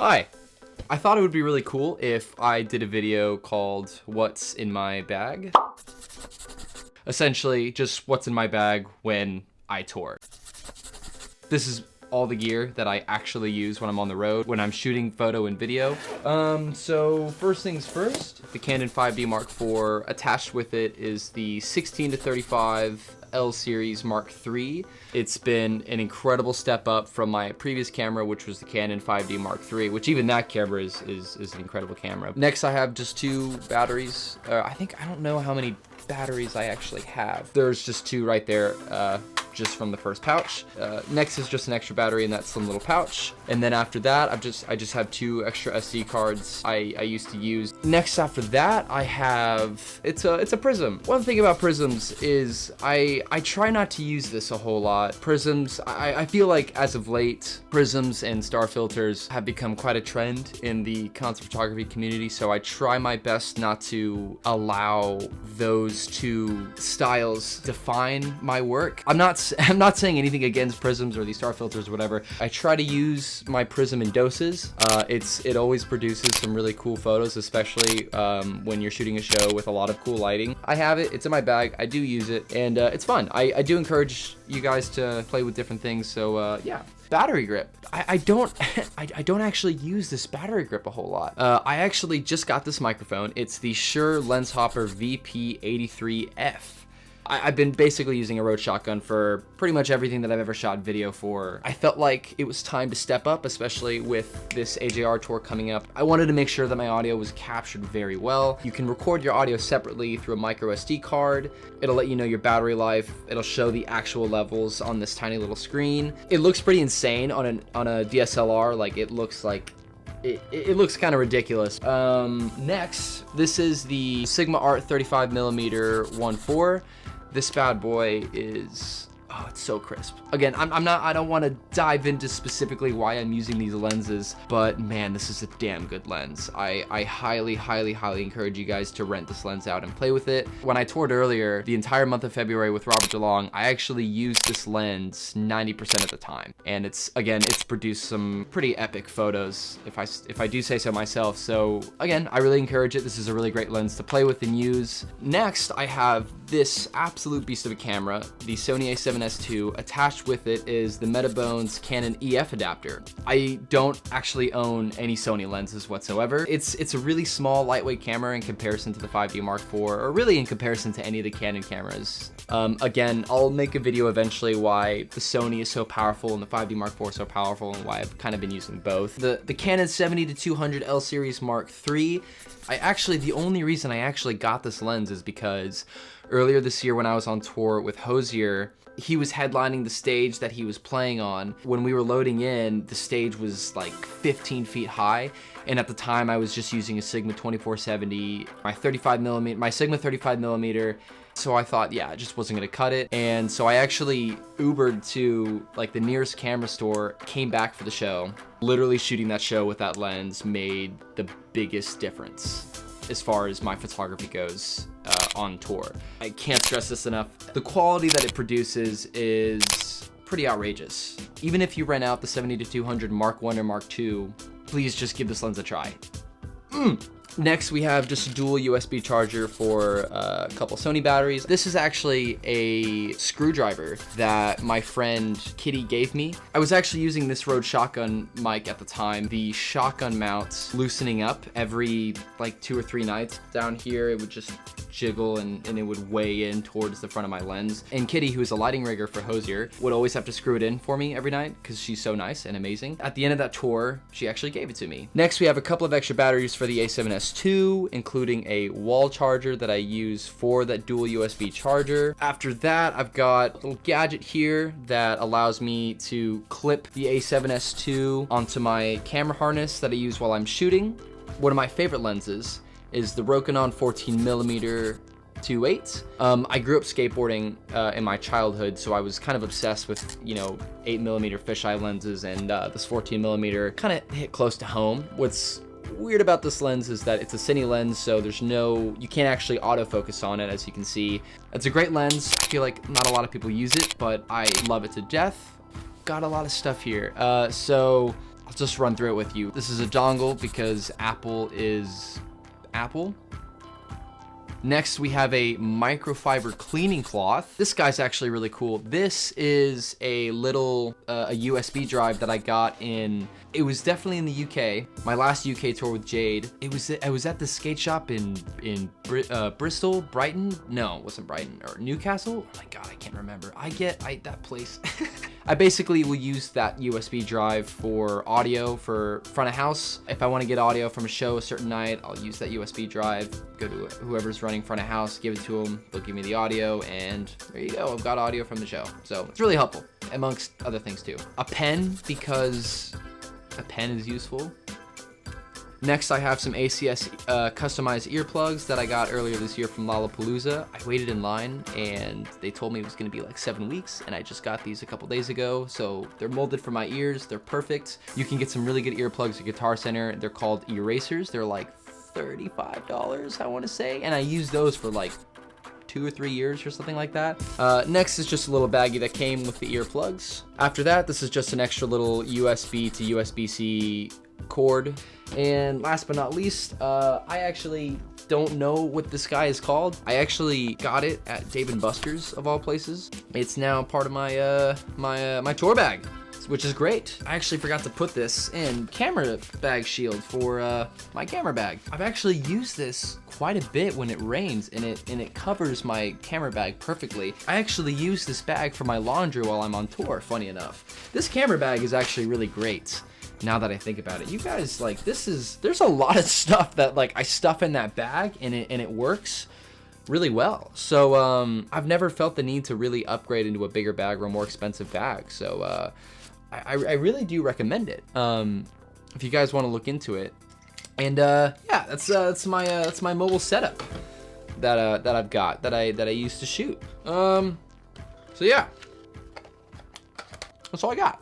Hi. I thought it would be really cool if I did a video called What's in My Bag? Essentially, just what's in my bag when I tour. This is all the gear that I actually use when I'm on the road, when I'm shooting photo and video. So first things first, the Canon 5D Mark IV. Attached with it is the 16-35 L series Mark III. It's been an incredible step up from my previous camera, which was the Canon 5D Mark III, which even that camera is an incredible camera. Next, I have just two batteries. I don't know how many batteries I actually have. There's just two right there, just from the first pouch. Next is just an extra battery in that slim little pouch. And then after that, I just have two extra SD cards I used to use. Next after that, I have, it's a prism. One thing about prisms is I try not to use this a whole lot. Prisms, I feel like as of late, prisms and star filters have become quite a trend in the concert photography community, so I try my best not to allow those two styles define my work. I'm not saying anything against prisms or these star filters or whatever. I try to use my prism in doses. It always produces some really cool photos, especially when you're shooting a show with a lot of cool lighting. I have it, it's in my bag, I do use it, and it's fun. I do encourage you guys to play with different things, so yeah. Battery grip. I don't actually use this battery grip a whole lot. I actually just got this microphone. It's the Shure Lenshopper VP83F. I've been basically using a Rode shotgun for pretty much everything that I've ever shot video for. I felt like it was time to step up, especially with this AJR tour coming up. I wanted to make sure that my audio was captured very well. You can record your audio separately through a micro SD card. It'll let you know your battery life. It'll show the actual levels on this tiny little screen. It looks pretty insane on a DSLR. Like it looks it looks kind of ridiculous. Next, this is the Sigma Art 35mm 1.4. This bad boy is, oh, it's so crisp. Again, I don't want to dive into specifically why I'm using these lenses, but man, this is a damn good lens. I highly encourage you guys to rent this lens out and play with it. When I toured earlier, the entire month of February with Robert DeLong, I actually used this lens 90% of the time. And it's produced some pretty epic photos, if I do say so myself. So again, I really encourage it. This is a really great lens to play with and use. Next, I have this absolute beast of a camera, the Sony a7S II. Attached with it is the Metabones Canon EF adapter. I don't actually own any Sony lenses whatsoever. It's a really small, lightweight camera in comparison to the 5D Mark IV, or really in comparison to any of the Canon cameras. Again, I'll make a video eventually why the Sony is so powerful and the 5D Mark IV is so powerful and why I've kind of been using both. The Canon 70-200 L series Mark III, the only reason I actually got this lens is because earlier this year when I was on tour with Hozier, he was headlining the stage that he was playing on. When we were loading in, the stage was like 15 feet high. And at the time I was just using a Sigma 2470, my Sigma 35mm. So I thought, yeah, I just wasn't gonna cut it. And so I actually Ubered to like the nearest camera store, came back for the show. Literally shooting that show with that lens made the biggest difference as far as my photography goes on tour. I can't stress this enough. The quality that it produces is pretty outrageous. Even if you rent out the 70-200 Mark I or Mark II, please just give this lens a try. Next, we have just a dual USB charger for a couple Sony batteries. This is actually a screwdriver that my friend Kitty gave me. I was actually using this Rode shotgun mic at the time. The shotgun mount loosening up every like 2 or 3 nights down here. It would just jiggle and it would weigh in towards the front of my lens. And Kitty, who is a lighting rigger for Hozier, would always have to screw it in for me every night because she's so nice and amazing. At the end of that tour, she actually gave it to me. Next, we have a couple of extra batteries for the a7S II, including a wall charger that I use for that dual USB charger. After that, I've got a little gadget here that allows me to clip the a7S II onto my camera harness that I use while I'm shooting. One of my favorite lenses is the Rokinon 14mm 2.8. I grew up skateboarding in my childhood, so I was kind of obsessed with, 8mm fisheye lenses, and this 14mm kind of hit close to home. What's weird about this lens is that it's a cine lens, so you can't actually autofocus on it, as you can see. It's a great lens. I feel like not a lot of people use it, but I love it to death. Got a lot of stuff here. So I'll just run through it with you. This is a dongle because Apple is Apple. Next, we have a microfiber cleaning cloth. This guy's actually really cool. This is a little a USB drive that I got in, it was definitely in the UK. My last UK tour with Jade, I was at the skate shop in Bristol, Brighton? No, it wasn't Brighton, or Newcastle? Oh my God, I can't remember. That place. I basically will use that USB drive for audio for front of house. If I want to get audio from a show a certain night, I'll use that USB drive, go to whoever's running front of house, give it to them, they'll give me the audio, and there you go, I've got audio from the show. So it's really helpful, amongst other things too. A pen, because a pen is useful. Next, I have some ACS customized earplugs that I got earlier this year from Lollapalooza. I waited in line and they told me it was gonna be like 7 weeks, and I just got these a couple days ago. So they're molded for my ears, they're perfect. You can get some really good earplugs at Guitar Center. They're called erasers. They're like $35, I wanna say. And I used those for like 2 or 3 years or something like that. Next is just a little baggie that came with the earplugs. After that, this is just an extra little USB to USB-C cord. And last but not least, I actually don't know what this guy is called. I actually got it at Dave & Buster's of all places. It's now part of my my tour bag, which is great. I actually forgot to put this in camera bag shield for my camera bag. I've actually used this quite a bit when it rains, and it covers my camera bag perfectly. I actually use this bag for my laundry while I'm on tour, funny enough. This camera bag is actually really great. Now that I think about it, you guys, like, there's a lot of stuff that like I stuff in that bag and it works really well. So I've never felt the need to really upgrade into a bigger bag or a more expensive bag. So I really do recommend it if you guys want to look into it. And yeah, that's my mobile setup that I've got that I use to shoot. So yeah, that's all I got.